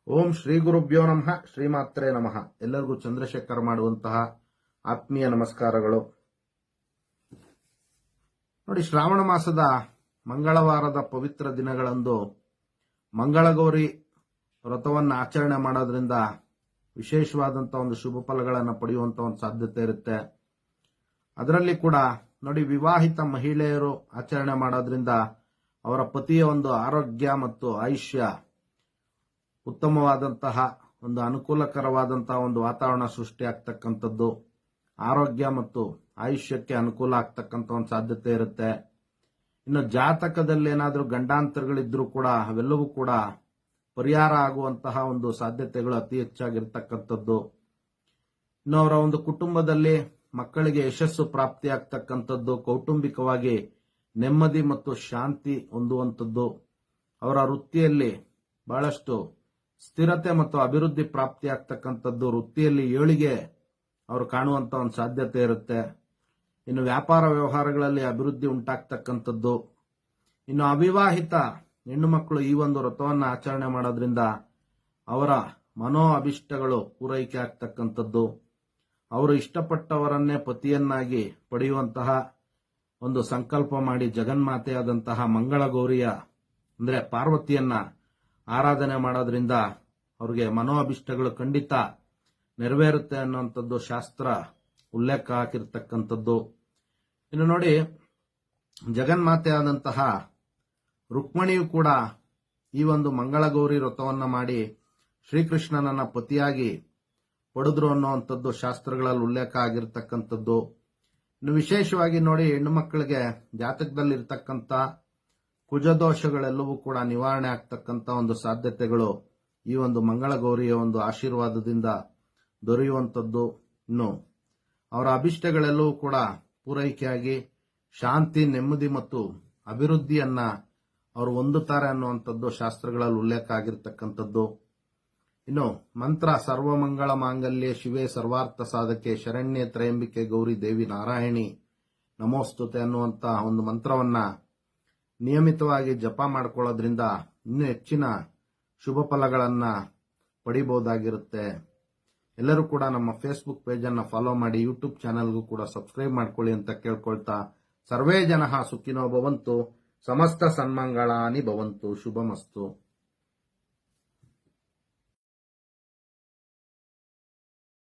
ಓಂ ಶ್ರೀ ಗುರುಭ್ಯೋ ನಮಃ ಶ್ರೀಮಾತ್ರೆ ನಮಃ. ಎಲ್ಲರಿಗೂ ಚಂದ್ರಶೇಖರ್ ಮಾಡುವಂತಹ ಆತ್ಮೀಯ ನಮಸ್ಕಾರಗಳು. ನೋಡಿ, ಶ್ರಾವಣ ಮಾಸದ ಮಂಗಳವಾರದ ಪವಿತ್ರ ದಿನಗಳಂದು ಮಂಗಳಗೌರಿ ವ್ರತವನ್ನು ಆಚರಣೆ ಮಾಡೋದ್ರಿಂದ ವಿಶೇಷವಾದಂತಹ ಒಂದು ಶುಭ ಫಲಗಳನ್ನು ಪಡೆಯುವಂತ ಒಂದು ಸಾಧ್ಯತೆ ಇರುತ್ತೆ. ಅದರಲ್ಲಿ ಕೂಡ ನೋಡಿ, ವಿವಾಹಿತ ಮಹಿಳೆಯರು ಆಚರಣೆ ಮಾಡೋದ್ರಿಂದ ಅವರ ಪತಿಯ ಒಂದು ಆರೋಗ್ಯ ಮತ್ತು ಆಯುಷ್ಯ ಉತ್ತಮವಾದಂತಹ ಒಂದು ಅನುಕೂಲಕರವಾದಂತಹ ಒಂದು ವಾತಾವರಣ ಸೃಷ್ಟಿಯಾಗ್ತಕ್ಕಂಥದ್ದು, ಆರೋಗ್ಯ ಮತ್ತು ಆಯುಷ್ಯಕ್ಕೆ ಅನುಕೂಲ ಆಗ್ತಕ್ಕಂಥ ಒಂದು ಸಾಧ್ಯತೆ ಇರುತ್ತೆ. ಇನ್ನು ಜಾತಕದಲ್ಲಿ ಏನಾದರೂ ಗಂಡಾಂತರಗಳಿದ್ರೂ ಕೂಡ ಅವೆಲ್ಲವೂ ಕೂಡ ಪರಿಹಾರ ಆಗುವಂತಹ ಒಂದು ಸಾಧ್ಯತೆಗಳು ಅತಿ ಹೆಚ್ಚಾಗಿರ್ತಕ್ಕಂಥದ್ದು. ಇನ್ನು ಅವರ ಒಂದು ಕುಟುಂಬದಲ್ಲಿ ಮಕ್ಕಳಿಗೆ ಯಶಸ್ಸು ಪ್ರಾಪ್ತಿಯಾಗ್ತಕ್ಕಂಥದ್ದು, ಕೌಟುಂಬಿಕವಾಗಿ ನೆಮ್ಮದಿ ಮತ್ತು ಶಾಂತಿ ಹೊಂದುವಂಥದ್ದು, ಅವರ ವೃತ್ತಿಯಲ್ಲಿ ಬಹಳಷ್ಟು ಸ್ಥಿರತೆ ಮತ್ತು ಅಭಿವೃದ್ಧಿ ಪ್ರಾಪ್ತಿಯಾಗ್ತಕ್ಕಂಥದ್ದು, ವೃತ್ತಿಯಲ್ಲಿ ಏಳಿಗೆ ಅವರು ಕಾಣುವಂತ ಒಂದು ಸಾಧ್ಯತೆ ಇರುತ್ತೆ. ಇನ್ನು ವ್ಯಾಪಾರ ವ್ಯವಹಾರಗಳಲ್ಲಿ ಅಭಿವೃದ್ಧಿ ಉಂಟಾಗ್ತಕ್ಕಂಥದ್ದು. ಇನ್ನು ಅವಿವಾಹಿತ ಹೆಣ್ಣು ಮಕ್ಕಳು ಈ ಒಂದು ವ್ರತವನ್ನು ಆಚರಣೆ ಮಾಡೋದ್ರಿಂದ ಅವರ ಮನೋ ಅಭಿಷ್ಟಗಳು ಪೂರೈಕೆ ಆಗ್ತಕ್ಕಂಥದ್ದು, ಅವರು ಇಷ್ಟಪಟ್ಟವರನ್ನೇ ಪತಿಯನ್ನಾಗಿ ಪಡೆಯುವಂತಹ ಒಂದು ಸಂಕಲ್ಪ ಮಾಡಿ ಜಗನ್ಮಾತೆಯಾದಂತಹ ಮಂಗಳಗೌರಿಯ ಅಂದ್ರೆ ಪಾರ್ವತಿಯನ್ನ ಆರಾಧನೆ ಮಾಡೋದ್ರಿಂದ ಅವ್ರಿಗೆ ಮನೋ ಅಭಿಷ್ಟಗಳು ಖಂಡಿತ ನೆರವೇರುತ್ತೆ ಅನ್ನುವಂಥದ್ದು ಶಾಸ್ತ್ರ ಉಲ್ಲೇಖ ಹಾಕಿರ್ತಕ್ಕಂಥದ್ದು. ಇನ್ನು ನೋಡಿ, ಜಗನ್ಮಾತೆ ಆದಂತಹ ರುಕ್ಮಿಣಿಯು ಕೂಡ ಈ ಒಂದು ಮಂಗಳಗೌರಿ ವ್ರತವನ್ನ ಮಾಡಿ ಶ್ರೀಕೃಷ್ಣನನ್ನ ಪತಿಯಾಗಿ ಪಡೆದ್ರು ಅನ್ನುವಂಥದ್ದು ಶಾಸ್ತ್ರಗಳಲ್ಲಿ ಉಲ್ಲೇಖ ಆಗಿರ್ತಕ್ಕಂಥದ್ದು. ಇನ್ನು ವಿಶೇಷವಾಗಿ ನೋಡಿ, ಹೆಣ್ಣು ಮಕ್ಕಳಿಗೆ ಜಾತಕದಲ್ಲಿ ಇರ್ತಕ್ಕಂಥ ಕುಜದೋಷಗಳೆಲ್ಲವೂ ಕೂಡ ನಿವಾರಣೆ ಆಗ್ತಕ್ಕಂಥ ಒಂದು ಸಾಧ್ಯತೆಗಳು ಈ ಒಂದು ಮಂಗಳಗೌರಿಯ ಒಂದು ಆಶೀರ್ವಾದದಿಂದ ದೊರೆಯುವಂಥದ್ದು. ಇನ್ನು ಅವರ ಅಭಿಷ್ಟಗಳೆಲ್ಲವೂ ಕೂಡ ಪೂರೈಕೆಯಾಗಿ ಶಾಂತಿ, ನೆಮ್ಮದಿ ಮತ್ತು ಅಭಿವೃದ್ಧಿಯನ್ನ ಅವರು ಹೊಂದುತ್ತಾರೆ ಅನ್ನುವಂಥದ್ದು ಶಾಸ್ತ್ರಗಳಲ್ಲಿ ಉಲ್ಲೇಖ ಆಗಿರ್ತಕ್ಕಂಥದ್ದು. ಇನ್ನು ಮಂತ್ರ ಸರ್ವಮಂಗಳ ಮಾಂಗಲ್ಯ ಶಿವೆ ಸರ್ವಾರ್ಥ ಸಾಧಕೆ ಶರಣ್ಯ ತ್ರಯಂಬಿಕೆ ಗೌರಿ ದೇವಿ ನಾರಾಯಣಿ ನಮೋಸ್ತುತೆ ಅನ್ನುವಂತ ಒಂದು ಮಂತ್ರವನ್ನ ನಿಯಮಿತವಾಗಿ ಜಪ ಮಾಡ್ಕೊಳ್ಳೋದ್ರಿಂದ ಇನ್ನೂ ಹೆಚ್ಚಿನ ಶುಭ ಫಲಗಳನ್ನ ಪಡಿಬಹುದಾಗಿರುತ್ತೆ. ಎಲ್ಲರೂ ಕೂಡ ನಮ್ಮ ಫೇಸ್ಬುಕ್ ಪೇಜ್ ಅನ್ನ ಫಾಲೋ ಮಾಡಿ, ಯೂಟ್ಯೂಬ್ ಚಾನೆಲ್ಗೂ ಕೂಡ ಸಬ್ಸ್ಕ್ರೈಬ್ ಮಾಡ್ಕೊಳ್ಳಿ ಅಂತ ಕೇಳ್ಕೊಳ್ತಾ, ಸರ್ವೇ ಜನಃ ಸುಖಿನೋ ಭವಂತು, ಸಮಸ್ತ ಸನ್ಮಂಗಳಾನಿ ಭವಂತು, ಶುಭಮಸ್ತು.